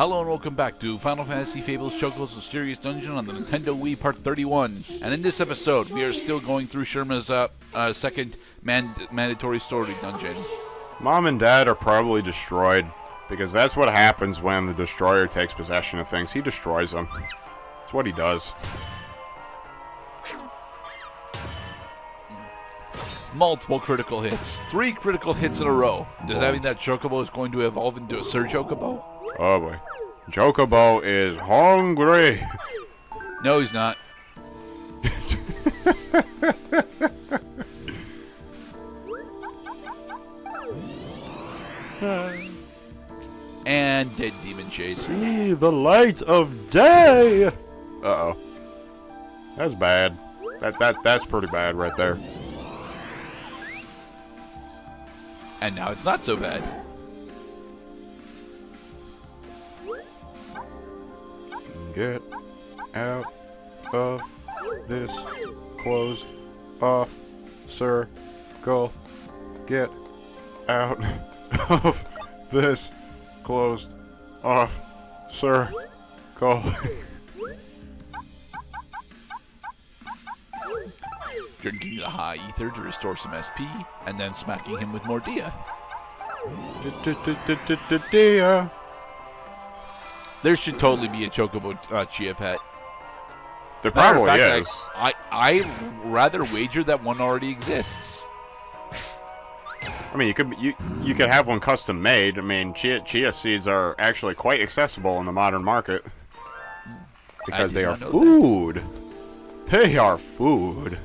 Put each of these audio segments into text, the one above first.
Hello and welcome back to Final Fantasy Fables Chocobo's Mysterious Dungeon on the Nintendo Wii Part 31. And in this episode, we are still going through Sherma's second mandatory story dungeon. Mom and Dad are probably destroyed, because that's what happens when the Destroyer takes possession of things. He destroys them. That's what he does. Multiple critical hits. 3 critical hits in a row. Does that mean that Chocobo is going to evolve into a Sir Chocobo? Oh boy. Chocobo is hungry. No, he's not. And dead demon shade. See the light of day. Uh-oh. That's bad. That's pretty bad right there. And now it's not so bad. Get out of this closed off circle. Get out of this closed off circle. Drinking the high ether to restore some SP, and then smacking him with more Dia. Dia. There should totally be a Chocobo Chia pet. There probably is. I rather wager that one already exists. I mean, you could have one custom made. I mean, chia seeds are actually quite accessible in the modern market because they are food. They are food.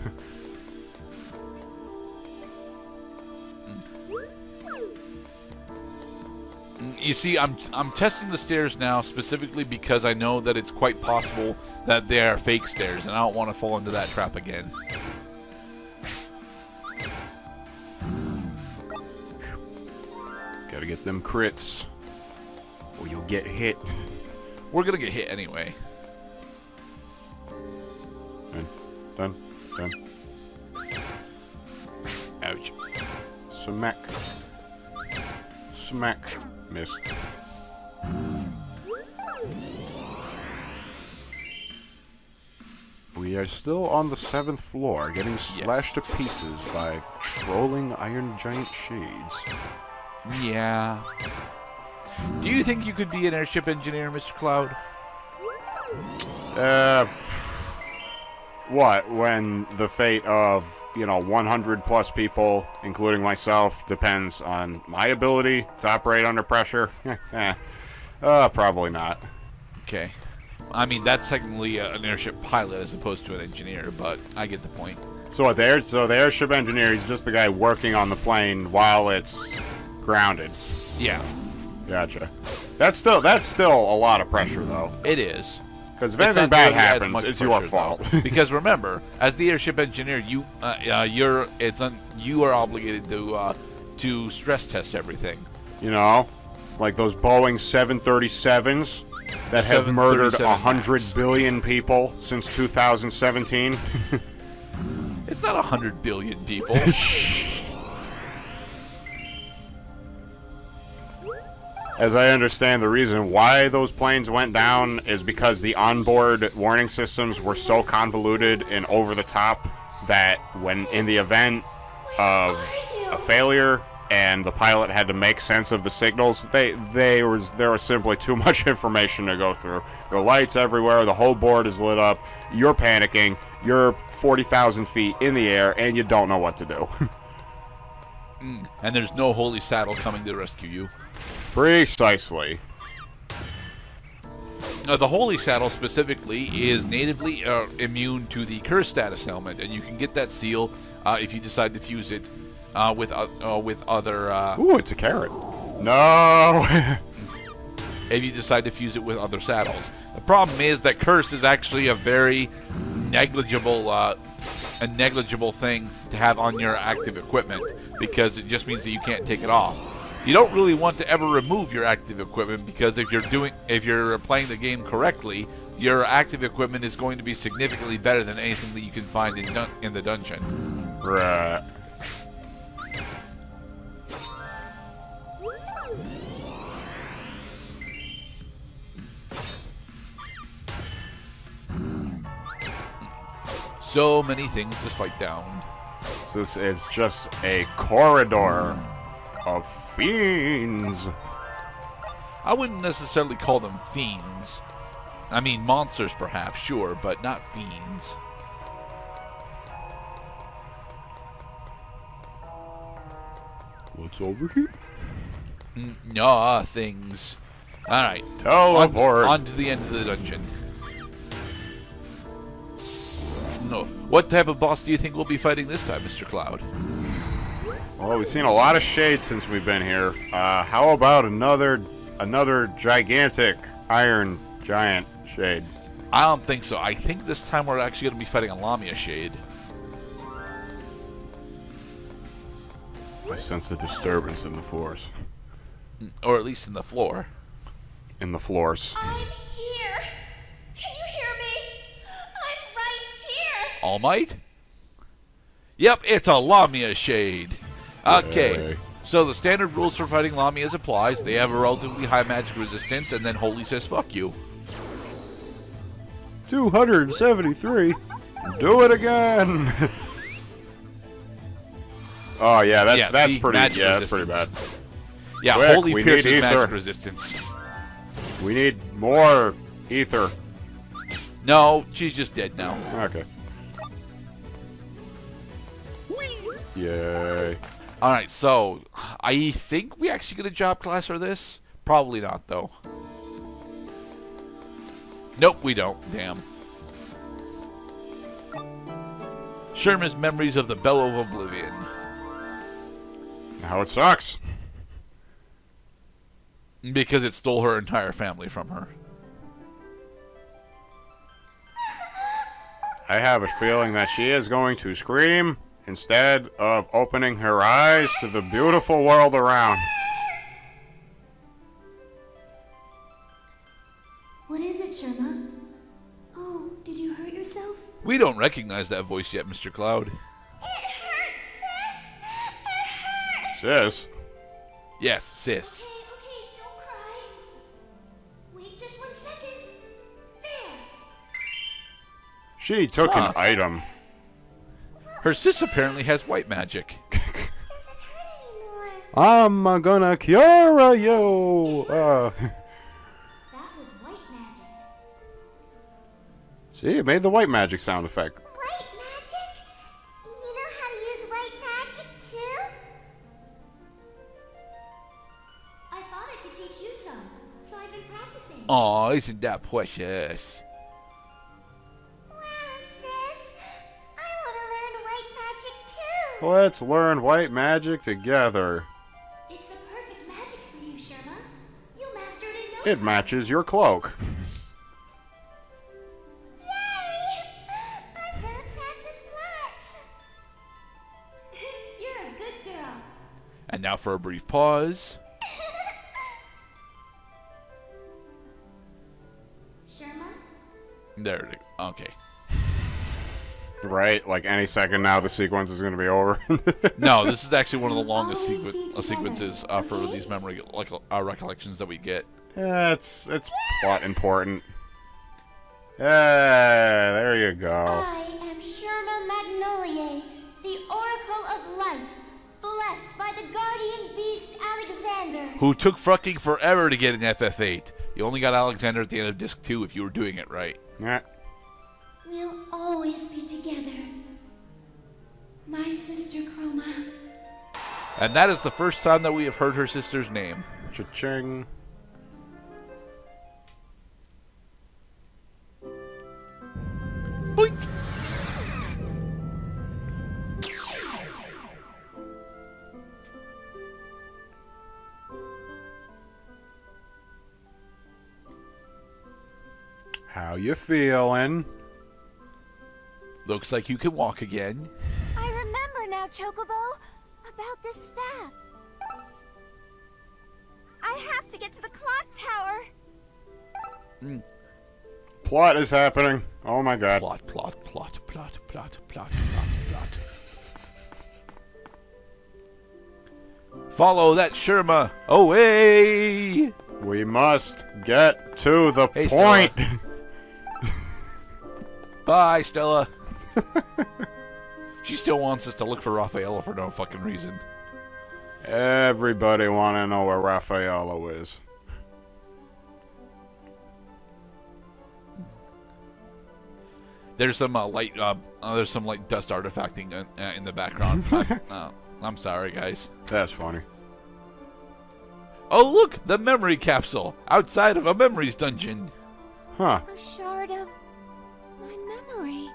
You see, I'm testing the stairs now specifically because I know that it's quite possible that they are fake stairs, and I don't want to fall into that trap again. Gotta get them crits, or you'll get hit. We're gonna get hit anyway. Done. Ouch. Smack. Smack. Missed. We are still on the 7th floor, getting slashed to pieces by trolling iron giant shades. Yeah. Do you think you could be an airship engineer, Mr. Cloud? What? When the fate of, 100 plus people, including myself, depends on my ability to operate under pressure? Probably not. Okay. I mean, that's technically an airship pilot as opposed to an engineer, but I get the point. So the airship engineer is just the guy working on the plane while it's grounded. Yeah. Gotcha. That's still a lot of pressure, though. It is. Because if anything bad happens, it's your fault. Because remember, as the airship engineer, you are obligated to stress test everything. Like those Boeing 737s that have murdered 100 billion people since 2017. It's not 100 billion people. As I understand, the reason why those planes went down is because the onboard warning systems were so convoluted and over the top that when in the event of a failure and the pilot had to make sense of the signals, there was simply too much information to go through. There are lights everywhere, the whole board is lit up, you're panicking, you're 40,000 feet in the air, and you don't know what to do. And there's no holy saddle coming to rescue you. Precisely. The Holy Saddle specifically is natively immune to the Curse status helmet, and you can get that seal if you decide to fuse it with other... Ooh, it's a carrot. No! If you decide to fuse it with other saddles. The problem is that Curse is actually a very negligible thing to have on your active equipment, because it just means that you can't take it off. You don't really want to ever remove your active equipment, because if you're playing the game correctly, your active equipment is going to be significantly better than anything that you can find in the dungeon. Right. so many things to fight down. So this is just a corridor of fiends. I wouldn't necessarily call them fiends. I mean, monsters perhaps, sure, but not fiends. What's over here? Things. Alright. Teleport. On to the end of the dungeon. No. What type of boss do you think we'll be fighting this time, Mr. Cloud? Well, we've seen a lot of shades since we've been here. How about another gigantic iron giant shade? I don't think so. I think this time we're actually going to be fighting a Lamia shade. I sense a disturbance in the floors. Or at least in the floor. In the floors. I'm here. Can you hear me? I'm right here. All Might? Yep, it's a Lamia shade. Okay, Yay. so the standard rules for fighting Lamias applies. They have a relatively high magic resistance, and then Holy says fuck you. 273. Do it again. Oh yeah, that's see, pretty. magic Yeah, that's pretty bad. resistance. Yeah, Quick, Holy we pierces need ether. magic resistance. We need more ether. No, she's just dead now. Okay. Yay. Alright, so I think we actually get a job class for this. Probably not, though. Nope, we don't. Damn. Sherman's memories of the Bellow of Oblivion. Now it sucks. Because it stole her entire family from her. I have a feeling that she is going to scream instead of opening her eyes to the beautiful world around. What is it, Sherma? Oh, did you hurt yourself? We don't recognize that voice yet, Mr. Cloud. It hurts, sis. It hurts. Sis. Yes, sis. Okay, don't cry. Wait just 1 second. There. She took Huh. an item. Her sis apparently has white magic. Doesn't hurt anymore. I'm gonna cure you. That was white magic. See, it made the white magic sound effect. White magic? You know how to use white magic too? I thought I could teach you some, so I've been practicing. Aw, isn't that precious? Wow, sis. I want to learn white magic too. Let's learn white magic together. It's the perfect magic for you, Sherma. You mastered it in no It time. matches your cloak. Yay! I'm gonna practice lots. You're a good girl. And now for a brief pause. Sherma? There it is. Okay. Right? Like any second now, the sequence is going to be over. No, this is actually one of the longest Always be together, sequences for okay? these memory recollections that we get. Yeah, it's plot important. Yeah, there you go. I am Sherma Magnoliae, the Oracle of Light, blessed by the guardian beast Alexander. Who took fucking forever to get an FF8. You only got Alexander at the end of disc 2 if you were doing it right. Yeah. We'll always be together. My sister Chroma. And that is the first time that we have heard her sister's name. Cha-ching. Boink! How you feeling? Looks like you can walk again. I remember now, Chocobo, about this staff. I have to get to the clock tower. Plot is happening. Oh my god. Plot, plot, plot, plot, plot, plot, plot, plot. Follow that Sherma away! We must get to the Hey, point. Bye, Stella. She still wants us to look for Raffaello for no fucking reason. Everybody want to know where Raffaello is. There's some light dust artifacting in the background. I'm sorry, guys. That's funny. Oh, look! The memory capsule! Outside of a memories dungeon! Huh. A shard of my memory.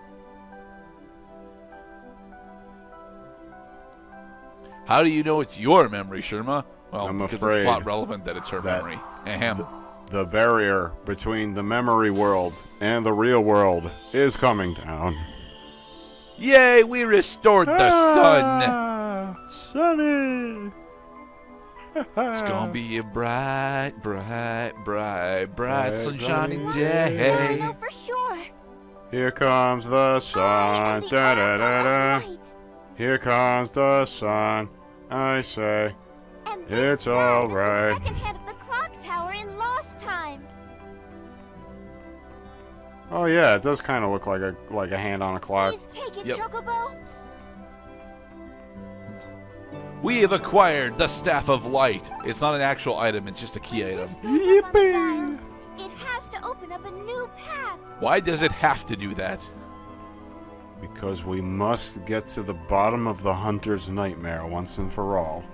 How do you know it's your memory, Sherma? Well, I'm because afraid it's plot relevant that it's her memory. Ahem. The barrier between the memory world and the real world is coming down. Yay, we restored the sun! Sunny! It's gonna be a bright, sunshiny day. No, for sure. Here comes the sun. Da da da da. Here comes the sun. I say, And it's this all is right. the second head of the clock tower in Lost Time. Oh yeah, it does kind of look like a hand on a clock. Please take it, Yep. Chocobo. We have acquired the Staff of Light. It's not an actual item, it's just a key item. This goes up on the dial. It has to open up a new path. Why does it have to do that? Because we must get to the bottom of the hunter's nightmare once and for all.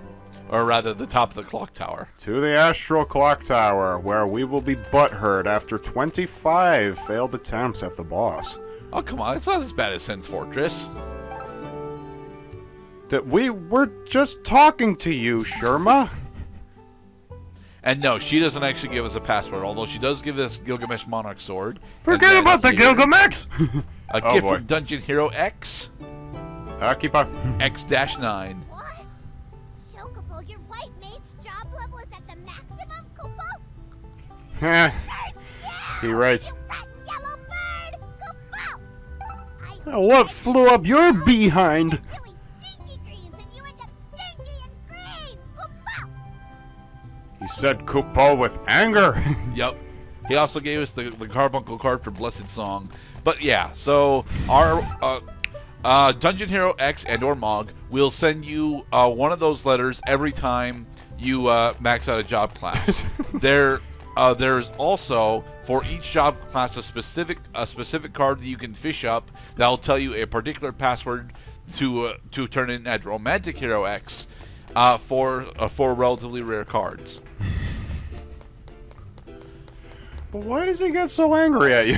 Or rather, the top of the clock tower. To the astral clock tower, where we will be butthurt after 25 failed attempts at the boss. Oh, come on, it's not as bad as Sen's Fortress. That we were just talking to you, Sherma. And no, she doesn't actually give us a password, although she does give us Gilgamesh Monarch Sword. Forget And then about the here, Gilgamesh! A Oh, gift boy. from Dungeon Hero X, Keep on. X-9. What? Chocobo, your white mage job level is at the maximum, Koopa? He writes, Rat yellow bird, Koopa! what flew up your behind? Really stinky greens, and you end up stinky and green, Koopa! He said Kupo with anger. Yep. He also gave us the carbuncle card for Blessed Song. But yeah, so our Dungeon Hero X and or Mog will send you one of those letters every time you max out a job class. There's also, for each job class, a specific card that you can fish up that will tell you a particular password to turn in at Romantic Hero X for relatively rare cards. But why does he get so angry at you?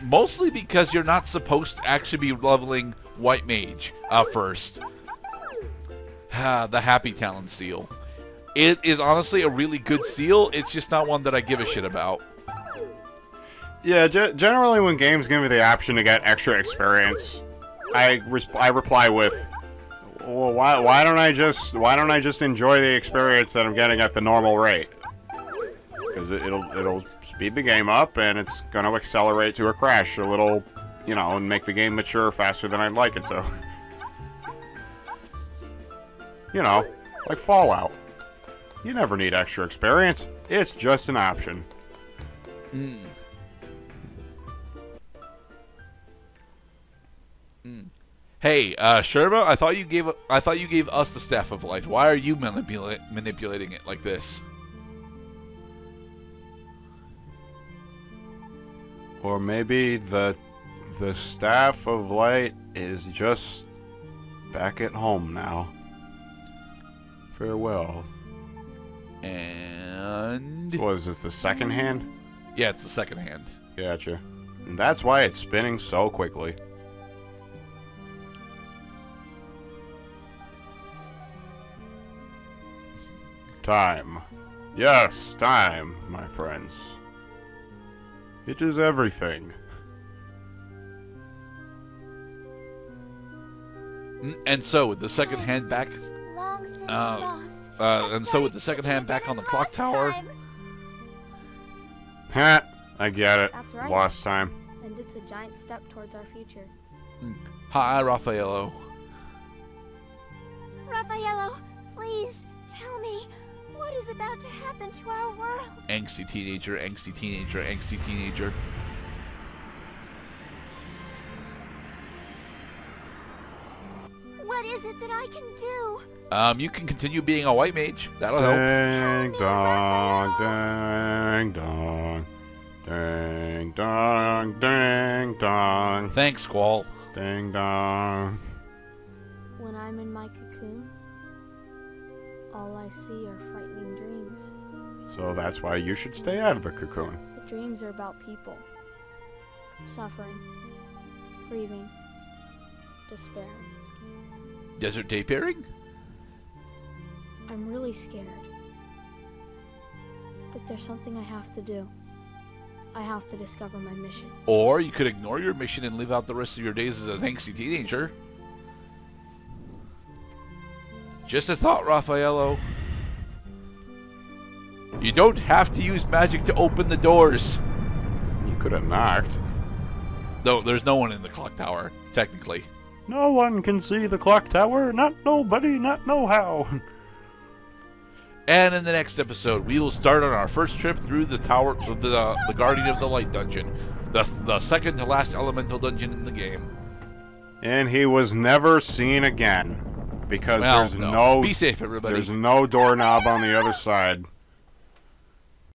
Mostly because you're not supposed to actually be leveling White Mage first. The Happy Talon seal. It is honestly a really good seal. It's just not one that I give a shit about. Yeah, generally when games give me the option to get extra experience, I reply with, well, why don't I just enjoy the experience that I'm getting at the normal rate? Because it'll speed the game up and it's gonna accelerate to a crash a little, you know, and make the game mature faster than I'd like it to. You know, like Fallout. You never need extra experience. It's just an option. Hey, Sherma, I thought you gave us the Staff of Light. Why are you manipulating it like this? Or maybe the Staff of Light is just back at home now. Farewell. And What is this, the second hand? yeah, it's the second hand. Gotcha. And that's why it's spinning so quickly. Time. Yes, time, my friends. It is everything. And so with the second hand back, Long since lost. and so with the second hand back on the clock tower. Ha! I get it. That's right. Lost time. And it's a giant step towards our future. Hi, Raffaello. Raffaello, please tell me what is about to happen to our world. Angsty teenager, angsty teenager, angsty teenager. is it that I can do? You can continue being a white mage. That'll help. Ding dong, ding dong, ding dong, ding dong, Thanks, Squall. ding dong. When I'm in my cocoon, all I see are frightening dreams. So that's why you should stay out of the cocoon. The dreams are about people. Suffering. Grieving. Despairing. Desert day pairing? I'm really scared. But there's something I have to do. I have to discover my mission. Or you could ignore your mission and live out the rest of your days as an angsty teenager. Just a thought, Raffaello. You don't have to use magic to open the doors. You could have knocked. No, there's no one in the clock tower, technically. No one can see the clock tower. Not nobody, not no how. And in the next episode, we will start on our first trip through the tower, the Guardian of the Light dungeon, the second to last elemental dungeon in the game. And he was never seen again because Well, there's no Be safe, everybody. there's no doorknob on the other side.